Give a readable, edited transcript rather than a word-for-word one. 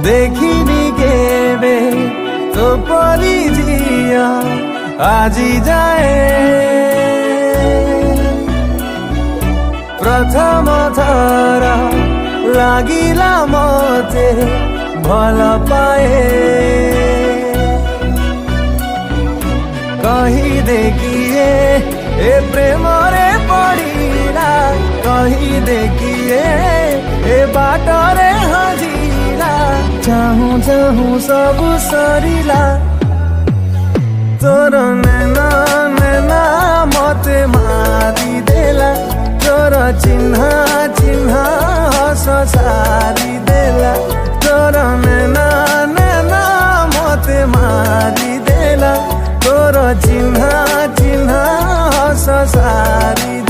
देखिनी केबे तो परी झिया আজি जाए प्रथम थर लागिला मते भल पाए कही देखिए ए प्रेम रे पड़ीला कही देखिए ए बाटरे हजीला चाहूं चाहूं सब सरीला तोर नैना नैना मते मारी देला तोर चिन्हा चिन्हा हस सारी देला तोर नैना नैना मते मारी देला तोर चिन्हा चिन्हा हस सारी